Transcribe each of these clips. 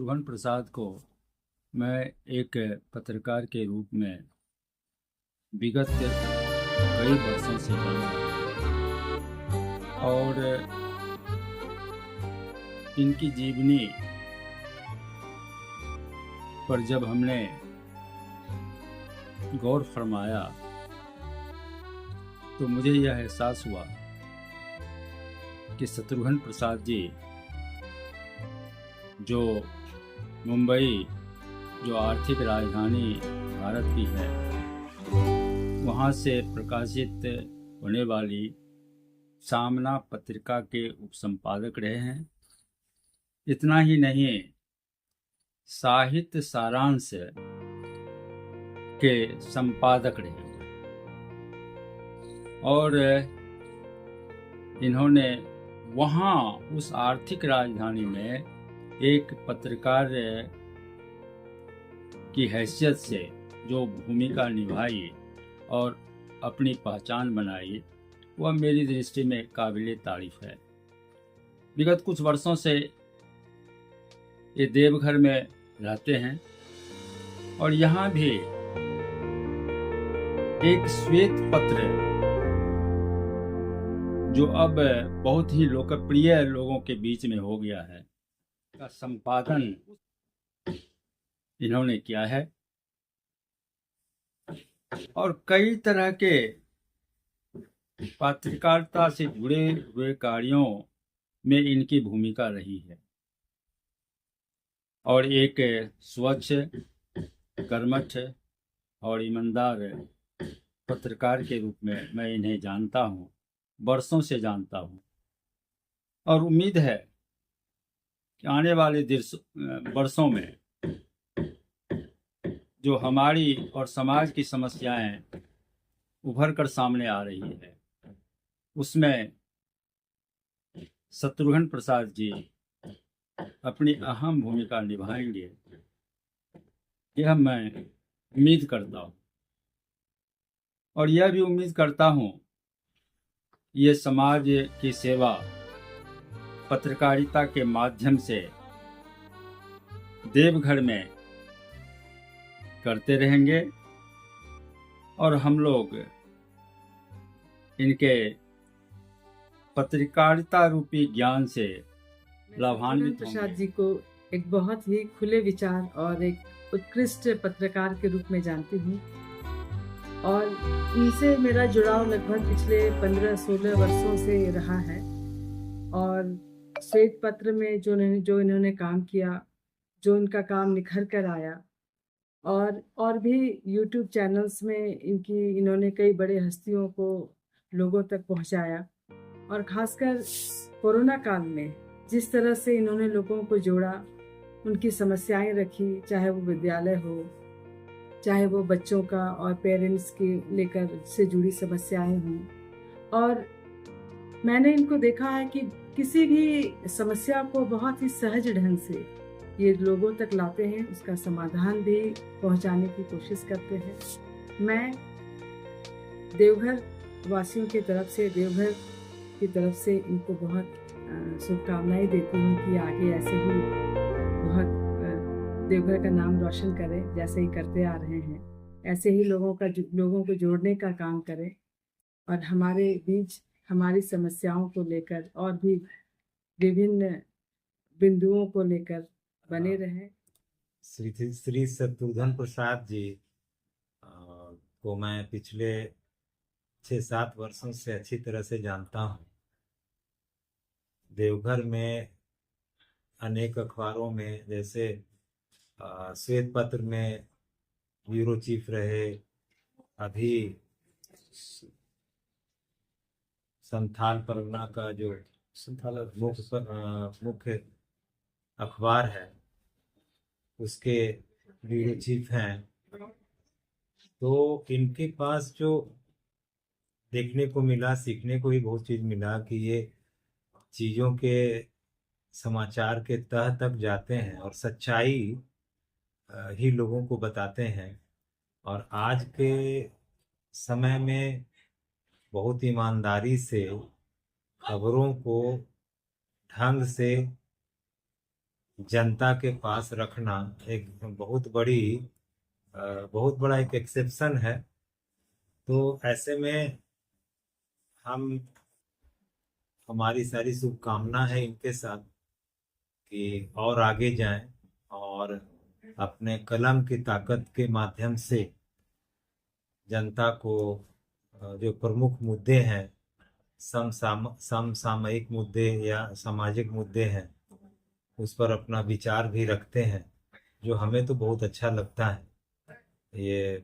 शत्रुघ्न प्रसाद को मैं एक पत्रकार के रूप में विगत कई वर्षों से जानता हूँ और इनकी जीवनी पर जब हमने गौर फरमाया तो मुझे यह एहसास हुआ कि शत्रुघ्न प्रसाद जी जो मुंबई, जो आर्थिक राजधानी भारत की है, वहाँ से प्रकाशित होने वाली सामना पत्रिका के उपसंपादक रहे हैं। इतना ही नहीं, साहित्य सारांश के संपादक रहे हैं और इन्होंने वहाँ उस आर्थिक राजधानी में एक पत्रकार की हैसियत से जो भूमिका निभाई और अपनी पहचान बनाई, वह मेरी दृष्टि में काबिले तारीफ है। विगत कुछ वर्षों से ये देवघर में रहते हैं और यहाँ भी एक श्वेत पत्र जो अब बहुत ही लोकप्रिय लोगों के बीच में हो गया है, का संपादन इन्होंने किया है और कई तरह के पत्रकारिता से जुड़े हुए कार्यों में इनकी भूमिका रही है और एक स्वच्छ, कर्मठ और ईमानदार पत्रकार के रूप में मैं इन्हें जानता हूँ, वर्षों से जानता हूँ और उम्मीद है कि आने वाले वर्षों में जो हमारी और समाज की समस्याएं उभर कर सामने आ रही है, उसमें शत्रुघ्न प्रसाद जी अपनी अहम भूमिका निभाएंगे, यह मैं उम्मीद करता हूँ। और यह भी उम्मीद करता हूँ ये समाज की सेवा पत्रकारिता के माध्यम से देवघर में करते रहेंगे और हम लोग इनके पत्रकारिता रूपी ज्ञान से लाभान्वित होंगे। प्रसाद जी को एक बहुत ही खुले विचार और एक उत्कृष्ट पत्रकार के रूप में जानती हूँ और इनसे मेरा जुड़ाव लगभग पिछले 15-16 वर्षों से रहा है और श्वेत पत्र में जो इन्होंने काम किया, जो इनका काम निखर कर आया और भी YouTube चैनल्स में इन्होंने कई बड़े हस्तियों को लोगों तक पहुंचाया और खासकर कोरोना काल में जिस तरह से इन्होंने लोगों को जोड़ा, उनकी समस्याएं रखी, चाहे वो विद्यालय हो, चाहे वो बच्चों का और पेरेंट्स के लेकर से जुड़ी समस्याएं हों। और मैंने इनको देखा है कि किसी भी समस्या को बहुत ही सहज ढंग से ये लोगों तक लाते हैं, उसका समाधान भी पहुंचाने की कोशिश करते हैं। मैं देवघर वासियों की तरफ से, देवघर की तरफ से इनको बहुत शुभकामनाएं देती हूँ कि आगे ऐसे ही बहुत देवघर का नाम रोशन करें, जैसे ही करते आ रहे हैं, ऐसे ही लोगों को जोड़ने का काम करें और हमारे बीच हमारी समस्याओं को लेकर और भी विभिन्न बिंदुओं को लेकर बने रहें। श्री शत्रुघ्न प्रसाद जी को मैं पिछले 6-7 वर्षों से अच्छी तरह से जानता हूँ। देवघर में अनेक अखबारों में, जैसे श्वेत पत्र में ब्यूरो चीफ रहे, अभी संथाल परगना का जो मुख्य अखबार है उसके ब्यूरो चीफ हैं। तो इनके पास जो देखने को मिला, सीखने को ही बहुत चीज़ मिला कि ये चीज़ों के समाचार के तह तक जाते हैं और सच्चाई ही लोगों को बताते हैं और आज के समय में बहुत ईमानदारी से खबरों को ढंग से जनता के पास रखना एक बहुत बड़ा एक एक्सेप्शन है। तो ऐसे में हमारी सारी शुभकामना है इनके साथ कि और आगे जाएं और अपने कलम की ताकत के माध्यम से जनता को जो प्रमुख मुद्दे हैं, समसामयिक मुद्दे या सामाजिक मुद्दे हैं, उस पर अपना विचार भी रखते हैं, जो हमें तो बहुत अच्छा लगता है। ये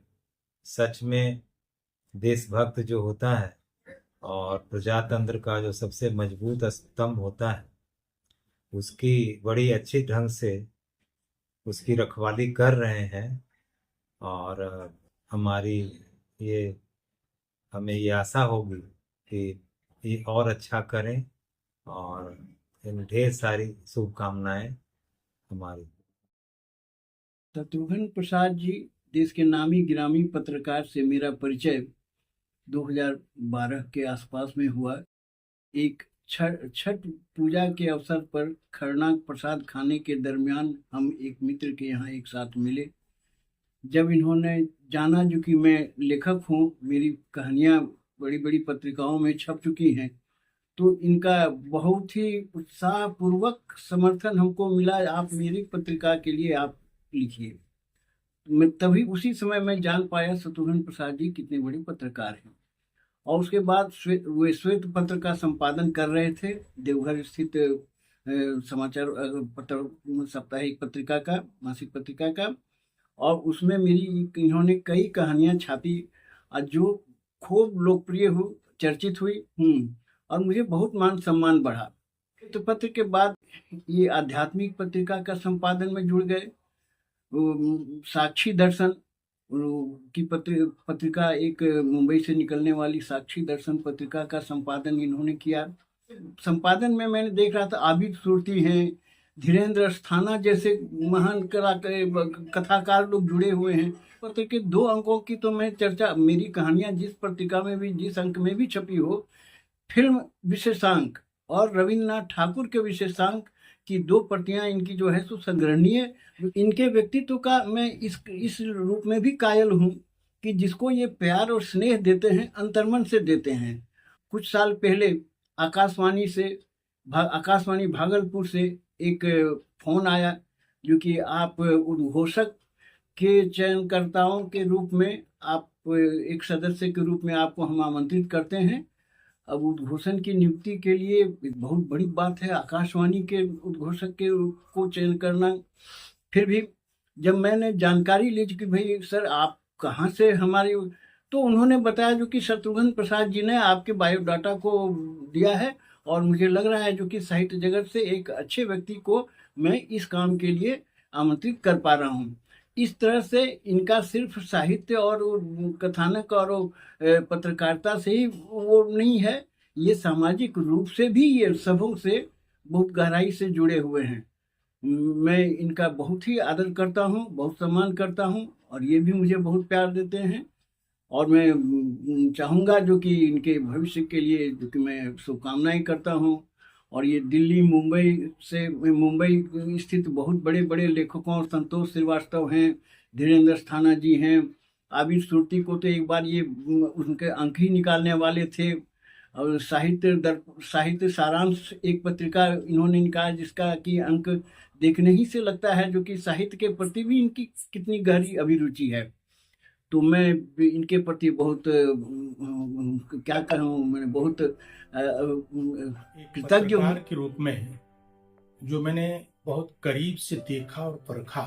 सच में देशभक्त जो होता है और प्रजातंत्र का जो सबसे मजबूत स्तंभ होता है, उसकी बड़ी अच्छी ढंग से उसकी रखवाली कर रहे हैं। और हमें ये आशा होगी कि ये और अच्छा करें, और ढेर सारी शुभकामनाएं हमारी। शत्रुघ्न प्रसाद जी, देश के नामी गिरामी पत्रकार से मेरा परिचय 2012 के आसपास में हुआ। एक छठ पूजा के अवसर पर खरना प्रसाद खाने के दरमियान हम एक मित्र के यहाँ एक साथ मिले। जब इन्होंने जाना जो कि मैं लेखक हूँ, मेरी कहानियाँ बड़ी बड़ी पत्रिकाओं में छप चुकी हैं, तो इनका बहुत ही उत्साहपूर्वक समर्थन हमको मिला। आप मेरी पत्रिका के लिए आप लिखिए। मैं तभी उसी समय मैं जान पाया शत्रुघ्न प्रसाद जी कितने बड़े पत्रकार हैं। और उसके बाद वे श्वेत पत्र का संपादन कर रहे थे, देवघर स्थित समाचार पत्र साप्ताहिक पत्रिका का, मासिक पत्रिका का। और उसमें इन्होंने कई कहानियां छापी जो खूब लोकप्रिय हुई, चर्चित हुई। और मुझे बहुत मान सम्मान बढ़ा। तो पत्र के बाद ये आध्यात्मिक पत्रिका का संपादन में जुड़ गए। साक्षी दर्शन की पत्रिका, एक मुंबई से निकलने वाली साक्षी दर्शन पत्रिका का संपादन इन्होंने किया। संपादन में मैंने देख रहा था आबिद सुरती हैं, धीरेन्द्र अस्थाना जैसे महान कथाकार लोग जुड़े हुए हैं। पत्र के 2 अंकों की तो मैं चर्चा, मेरी कहानियां जिस पत्रिका में भी, जिस अंक में भी छपी हो, फिल्म विशेषांक और रविन्द्रनाथ ठाकुर के विशेषांक की 2 प्रतियां इनकी जो है सो संग्रहणीय। इनके व्यक्तित्व का मैं इस रूप में भी कायल हूँ कि जिसको ये प्यार और स्नेह देते हैं, अंतर्मन से देते हैं। कुछ साल पहले आकाशवाणी भागलपुर से एक फोन आया जो कि आप उद्घोषक के चयनकर्ताओं के रूप में, आप एक सदस्य के रूप में आपको हम आमंत्रित करते हैं। अब उद्घोषण की नियुक्ति के लिए एक बहुत बड़ी बात है, आकाशवाणी के उद्घोषक को चयन करना। फिर भी जब मैंने जानकारी ली कि भाई सर आप कहाँ से हमारी, तो उन्होंने बताया जो कि शत्रुघ्न प्रसाद जी ने आपके बायोडाटा को दिया है और मुझे लग रहा है जो कि साहित्य जगत से एक अच्छे व्यक्ति को मैं इस काम के लिए आमंत्रित कर पा रहा हूँ। इस तरह से इनका सिर्फ साहित्य और कथानक और पत्रकारिता से ही वो नहीं है, ये सामाजिक रूप से भी ये सबों से बहुत गहराई से जुड़े हुए हैं। मैं इनका बहुत ही आदर करता हूँ, बहुत सम्मान करता हूँ और ये भी मुझे बहुत प्यार देते हैं। और मैं चाहूँगा जो कि इनके भविष्य के लिए जो कि मैं शुभकामनाएं करता हूँ। और ये दिल्ली, मुंबई स्थित बहुत बड़े बड़े लेखकों, संतोष श्रीवास्तव हैं, धीरेन्द्र अस्थाना जी हैं, आबिद सुरती को तो एक बार ये उनके अंक ही निकालने वाले थे। और साहित्य सारांश एक पत्रिका इन्होंने निकाला जिसका कि अंक देखने ही से लगता है जो कि साहित्य के प्रति भी इनकी कितनी गहरी अभिरुचि है। तो मैं इनके प्रति बहुत क्या कहूँ, मैं बहुत कृतज्ञ हूँ। के रूप में जो मैंने बहुत करीब से देखा और परखा,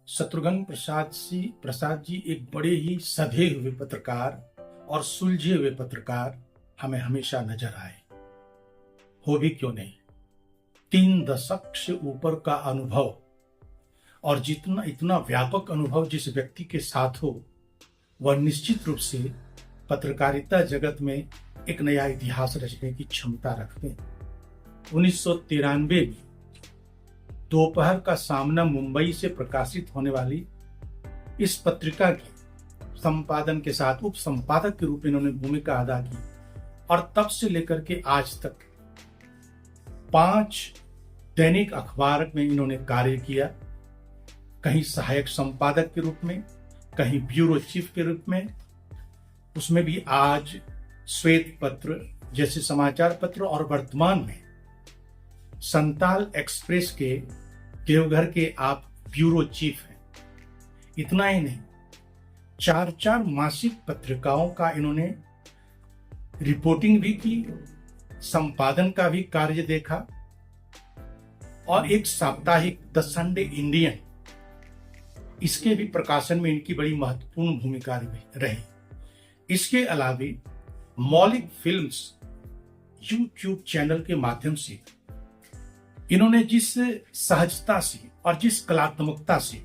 शत्रुघ्न प्रसाद जी एक बड़े ही सधे हुए पत्रकार और सुलझे हुए पत्रकार हमें हमेशा नजर आए। हो भी क्यों नहीं, 3 दशक से ऊपर का अनुभव और इतना व्यापक अनुभव जिस व्यक्ति के साथ हो, वह निश्चित रूप से पत्रकारिता जगत में एक नया इतिहास रचने की क्षमता रखते हैं। 1993 में दोपहर का सामना मुंबई से प्रकाशित होने वाली इस पत्रिका की संपादन के साथ उप संपादक के रूप में इन्होंने भूमिका अदा की और तब से लेकर के आज तक 5 दैनिक अखबार में इन्होंने कार्य किया, कहीं सहायक संपादक के रूप में, कहीं ब्यूरो चीफ के रूप में। उसमें भी आज श्वेत पत्र जैसे समाचार पत्र और वर्तमान में संताल एक्सप्रेस के देवघर के आप ब्यूरो चीफ हैं। इतना ही नहीं, 4 मासिक पत्रिकाओं का इन्होंने रिपोर्टिंग भी की, संपादन का भी कार्य देखा और एक साप्ताहिक द संडे इंडियन, इसके भी प्रकाशन में इनकी बड़ी महत्वपूर्ण भूमिका रही। इसके अलावा मौलिक फिल्म्स यूट्यूब चैनल के माध्यम से इन्होंने जिस सहजता से और जिस कलात्मकता से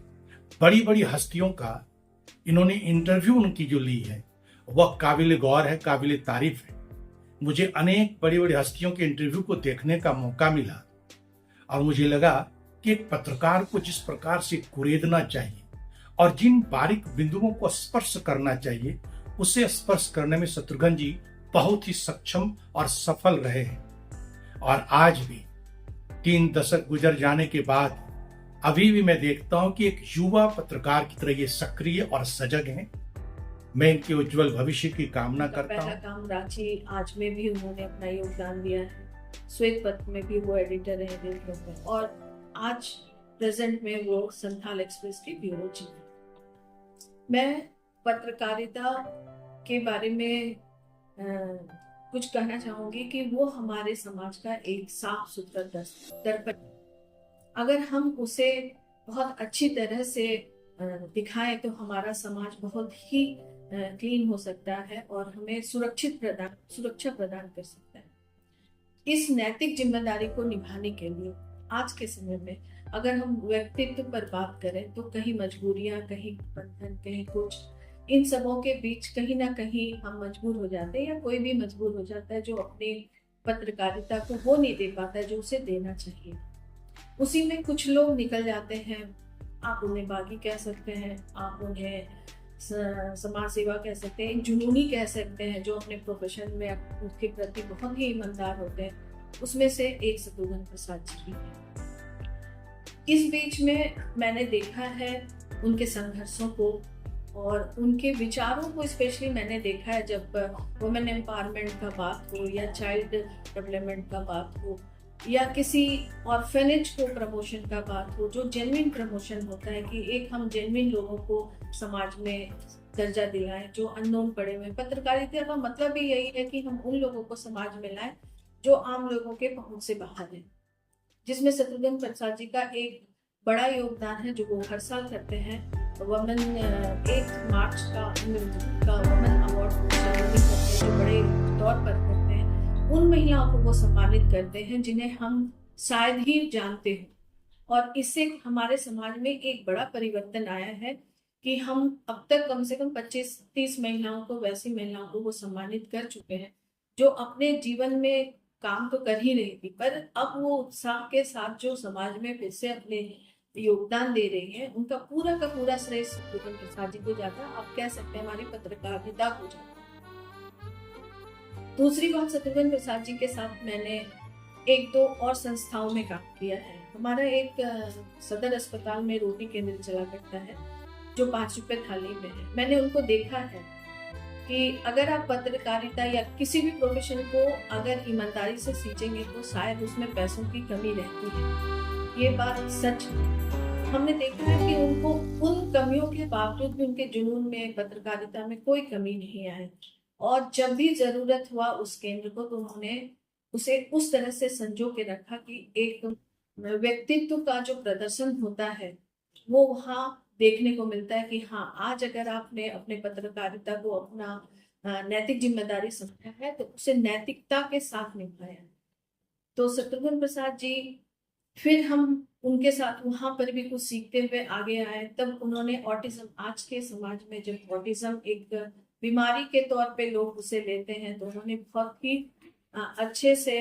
बड़ी बड़ी हस्तियों का इन्होंने इंटरव्यू उनकी जो ली है वह काबिल गौर है, काबिल तारीफ है। मुझे अनेक बड़ी बड़ी हस्तियों के इंटरव्यू को देखने का मौका मिला और मुझे लगा कि एक पत्रकार को जिस प्रकार से कुरेदना चाहिए और जिन बारीक बिंदुओं को स्पर्श करना चाहिए उसे स्पर्श करने में शत्रुघ्न जी बहुत ही सक्षम और सफल रहे हैं। और आज भी 3 दशक गुजर जाने के बाद अभी भी मैं देखता हूं कि एक युवा पत्रकार की तरह ये सक्रिय और सजग हैं। मैं इनके उज्जवल भविष्य की कामना करता पहला हूं। काम रांची आज में भी उन्होंने अपना योगदान दिया है, श्वेत पत्र में भी वो एडिटर है देवघर में, और आज प्रेजेंट में वो संथाल एक्सप्रेस की ब्यूरो चीफ है। मैं पत्रकारिता के बारे में कुछ कहना चाहूंगी कि वो हमारे समाज का एक साफ सुथरा दर्पण, अगर हम उसे बहुत अच्छी तरह से दिखाएं तो हमारा समाज बहुत ही क्लीन हो सकता है और हमें सुरक्षा प्रदान कर सकता है। इस नैतिक जिम्मेदारी को निभाने के लिए आज के समय में अगर हम व्यक्तित्व पर बात करें तो कहीं मजबूरियां, कहीं बंधन, कहीं कुछ, इन सबों के बीच कहीं ना कहीं हम मजबूर हो जाते हैं या कोई भी मजबूर हो जाता है जो अपनी पत्रकारिता को वो नहीं दे पाता है जो उसे देना चाहिए। उसी में कुछ लोग निकल जाते हैं, आप उन्हें बागी कह सकते हैं, आप उन्हें समाज सेवा कह सकते हैं, जुनूनी कह सकते हैं, जो अपने प्रोफेशन में उसके प्रति बहुत ही ईमानदार होते हैं। उसमें से एक शत्रुघ्न प्रसाद जी भी। इस बीच में मैंने देखा है उनके संघर्षों को और उनके विचारों को, स्पेशली मैंने देखा है जब वुमेन एम्पावरमेंट का बात हो या चाइल्ड डेवलपमेंट का बात हो या किसी ऑर्फेनेज को प्रमोशन का बात हो, जो जेन्युइन प्रमोशन होता है कि एक हम जेन्युइन लोगों को समाज में दर्जा दिलाएं जो अननोन पड़े हुए। पत्रकारिता का मतलब भी यही है कि हम उन लोगों को समाज में लाएं जो आम लोगों के पहुंच से बाहर है, जिसमें शत्रुघ्न प्रसाद जी का एक बड़ा योगदान है जो वो हर साल करते हैं। वुमेन 8 मार्च का वुमेन अवार्ड सेरेमनी करते हैं जो बड़े तौर पर करते हैं। उन महिलाओं को वो सम्मानित करते हैं जिन्हें हम शायद ही जानते हो, और इससे हमारे समाज में एक बड़ा परिवर्तन आया है कि हम अब तक कम से कम 25-30 महिलाओं को, वैसी महिलाओं को वो सम्मानित कर चुके हैं जो अपने जीवन में काम तो कर ही रही थी, पर अब वो उत्साह के साथ जो समाज में फिर से अपने योगदान दे रही है, उनका पूरा का पूरा श्रेय शत्रुघ्न प्रसाद जी को जाता है। आप कह सकते हैं हमारी पत्रकारिता को जाता है। दूसरी बात, शत्रुघ्न प्रसाद जी के साथ मैंने 1-2 और संस्थाओं में काम किया है। हमारा एक सदर अस्पताल में रोटी केंद्र चला करता है जो 5 रुपए थाली में है। मैंने उनको देखा है कि अगर आप पत्रकारिता या किसी भी प्रोफेशन को अगर ईमानदारी से सींचेंगे तो शायद उसमें पैसों की कमी रहती है। ये बात सच है। हमने देखा है कि उनको उन कमियों के बावजूद भी उनके जुनून में, पत्रकारिता में कोई कमी नहीं आई, और जब भी जरूरत हुआ उस केंद्र को तो उन्होंने उसे उस तरह से संजो के रखा कि एक व्यक्तित्व का जो प्रदर्शन होता है वो वहाँ देखने को मिलता है कि हाँ, आज अगर आपने अपने पत्रकारिता को अपना नैतिक जिम्मेदारी समझा है तो उसे नैतिकता के साथ निभाया। तो शत्रुघ्न प्रसाद जी, फिर हम उनके साथ वहां पर भी कुछ सीखते हुए आगे आए। तब उन्होंने ऑटिज्म, आज के समाज में जब ऑटिज्म एक बीमारी के तौर पे लोग उसे लेते हैं, तो उन्होंने बहुत ही अच्छे से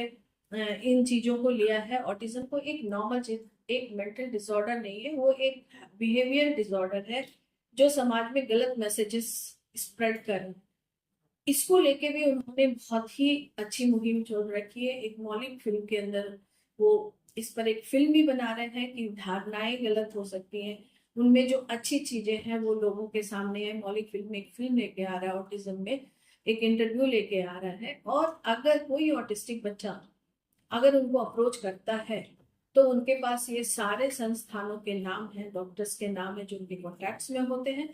इन चीजों को लिया है। ऑटिज्म को एक नॉर्मल चीज, एक मेंटल डिसऑर्डर नहीं है, वो एक बिहेवियर डिसऑर्डर है जो समाज में गलत मैसेजेस स्प्रेड कर रहे हैं। इसको लेके भी उन्होंने बहुत ही अच्छी मुहिम छोड़ रखी है। एक मौलिक फिल्म के अंदर वो इस पर एक फिल्म भी बना रहे हैं कि धारणाएं गलत हो सकती हैं, उनमें जो अच्छी चीजें हैं वो लोगों के सामने है। मौलिक फिल्म एक फिल्म लेके आ रहा है, ऑटिज्म में एक इंटरव्यू लेके आ रहा है, और अगर कोई ऑटिस्टिक बच्चा अगर उनको अप्रोच करता है तो उनके पास ये सारे संस्थानों के नाम हैं, डॉक्टर्स के नाम है जो उनके कॉन्टैक्ट्स में होते हैं।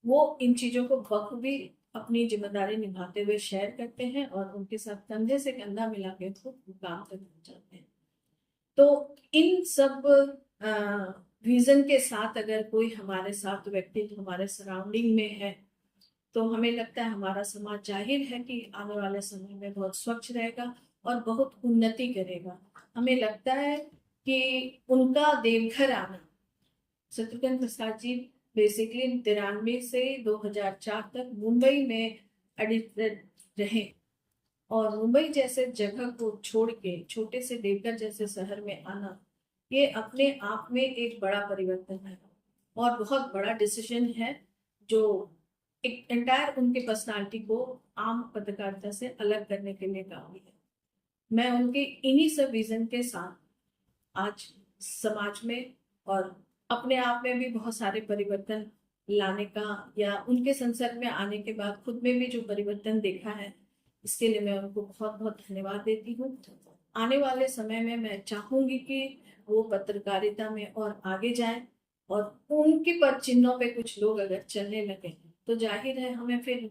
वो इन चीजों को बखूबी अपनी जिम्मेदारी निभाते हुए शेयर करते हैं और उनके साथ कंधे से कंधा मिला के खूब काम करना चाहते हैं। तो इन सब विजन के साथ अगर कोई हमारे साथ व्यक्ति हमारे सराउंडिंग में है तो हमें लगता है हमारा समाज जाहिर है कि आने वाले समय में बहुत स्वच्छ रहेगा और बहुत उन्नति करेगा। हमें लगता है कि उनका देवघर आना, शत्रुघ्न प्रसाद जी बेसिकली 93 से 2004 तक मुंबई में एडिटर रहे, और मुंबई जैसे जगह को छोड़ के छोटे से देवघर जैसे शहर में आना, ये अपने आप में एक बड़ा परिवर्तन है और बहुत बड़ा डिसीजन है जो एक एंटायर उनके पर्सनालिटी को आम पत्रकारिता से अलग करने के लिए काम है। मैं उनके इन्हीं सब विजन के साथ आज समाज में और अपने आप में भी बहुत सारे परिवर्तन लाने का, या उनके संसर्ग में आने के बाद खुद में भी जो परिवर्तन देखा है, इसके लिए मैं उनको बहुत बहुत धन्यवाद देती हूँ। आने वाले समय में मैं चाहूंगी कि वो पत्रकारिता में और आगे जाएं, और उनके पद चिन्हों पे कुछ लोग अगर चलने लगे तो जाहिर है हमें फिर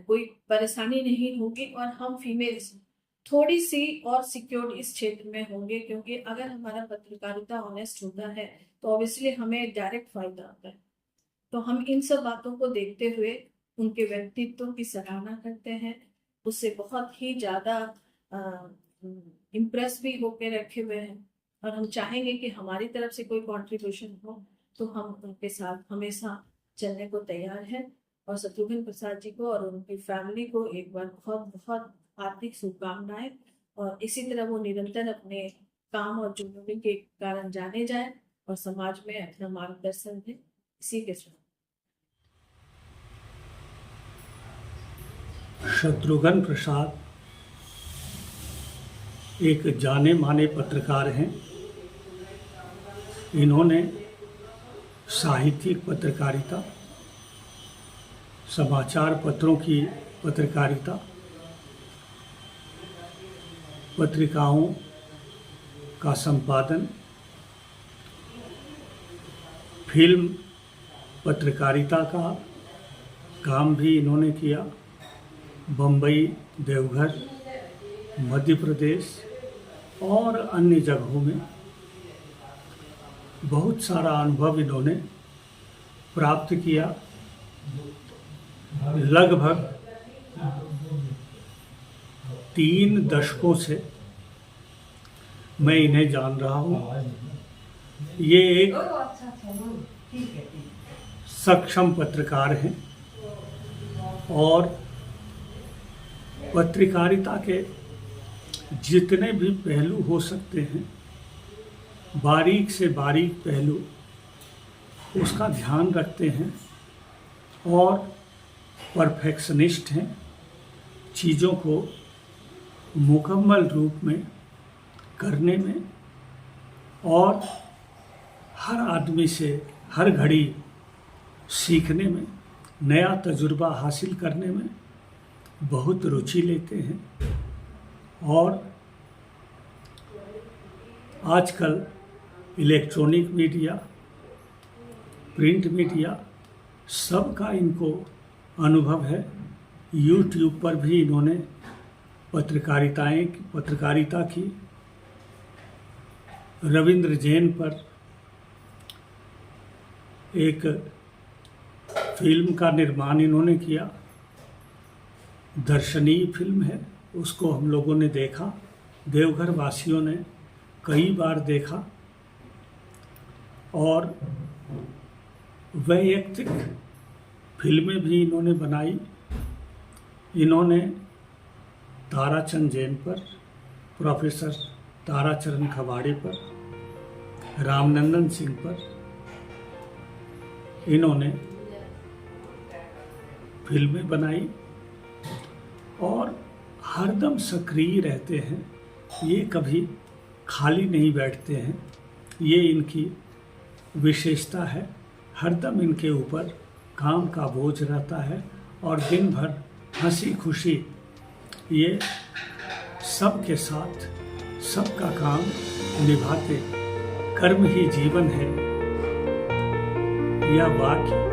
कोई परेशानी नहीं होगी और हम फीमेल्स थोड़ी सी और सिक्योर्ड इस क्षेत्र में होंगे, क्योंकि अगर हमारा पत्रकारिता ऑनेस्ट होता है तो ऑब्वियसली हमें डायरेक्ट फायदा आता है। तो हम इन सब बातों को देखते हुए उनके व्यक्तित्व की सराहना करते हैं, उससे बहुत ही ज़्यादा इम्प्रेस भी होके रखे हुए हैं, और हम चाहेंगे कि हमारी तरफ से कोई कंट्रीब्यूशन हो तो हम उनके साथ हमेशा चलने को तैयार हैं। और शत्रुघ्न प्रसाद जी को और उनकी फैमिली को एक बार बहुत बहुत हार्दिक शुभकामनाएं, और इसी तरह वो निरंतर अपने काम और जुनूनी के कारण जाने जाएं और समाज में अपना मार्गदर्शन दें। इसी के साथ शत्रुघ्न प्रसाद एक जाने माने पत्रकार हैं। इन्होंने साहित्यिक पत्रकारिता, समाचार पत्रों की पत्रकारिता, पत्रिकाओं का संपादन, फिल्म पत्रकारिता का काम भी इन्होंने किया। बम्बई, देवघर, मध्य प्रदेश और अन्य जगहों में बहुत सारा अनुभव इन्होंने प्राप्त किया। लगभग 3 दशकों से मैं इन्हें जान रहा हूँ। ये एक सक्षम पत्रकार हैं और पत्रकारिता के जितने भी पहलू हो सकते हैं, बारीक से बारीक पहलू, उसका ध्यान रखते हैं और परफेक्शनिस्ट हैं। चीज़ों को मुकम्मल रूप में करने में और हर आदमी से हर घड़ी सीखने में, नया तजुर्बा हासिल करने में बहुत रुचि लेते हैं। और आजकल इलेक्ट्रॉनिक मीडिया, प्रिंट मीडिया, सबका इनको अनुभव है। यूट्यूब पर भी इन्होंने पत्रकारिता की। रविंद्र जैन पर एक फिल्म का निर्माण इन्होंने किया, दर्शनीय फिल्म है, उसको हम लोगों ने देखा, देवघर वासियों ने कई बार देखा। और वैयक्तिक फिल्में भी इन्होंने बनाई। इन्होंने ताराचंद जैन पर, प्रोफेसर ताराचरण खवाड़े पर, रामनंदन सिंह पर इन्होंने फिल्में बनाई और हरदम सक्रिय रहते हैं। ये कभी खाली नहीं बैठते हैं, ये इनकी विशेषता है। हरदम इनके ऊपर काम का बोझ रहता है और दिन भर हंसी खुशी ये सबके साथ सबका काम निभाते। कर्म ही जीवन है, यह वाक्य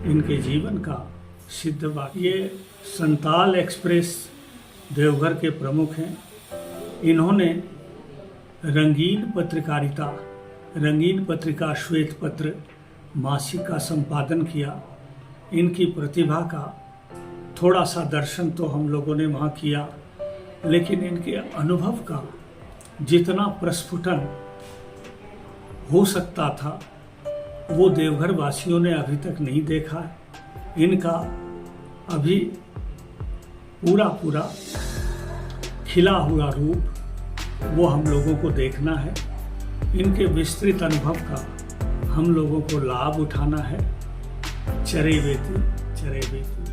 इनके जीवन का सिद्ध वाक्य। ये संताल एक्सप्रेस देवघर के प्रमुख हैं। इन्होंने रंगीन पत्रिका श्वेत पत्र मासिक का संपादन किया। इनकी प्रतिभा का थोड़ा सा दर्शन तो हम लोगों ने वहाँ किया, लेकिन इनके अनुभव का जितना प्रस्फुटन हो सकता था वो देवघर वासियों ने अभी तक नहीं देखा है। इनका अभी पूरा खिला हुआ रूप वो हम लोगों को देखना है। इनके विस्तृत अनुभव का हम लोगों को लाभ उठाना है। चरैवेति चरैवेति।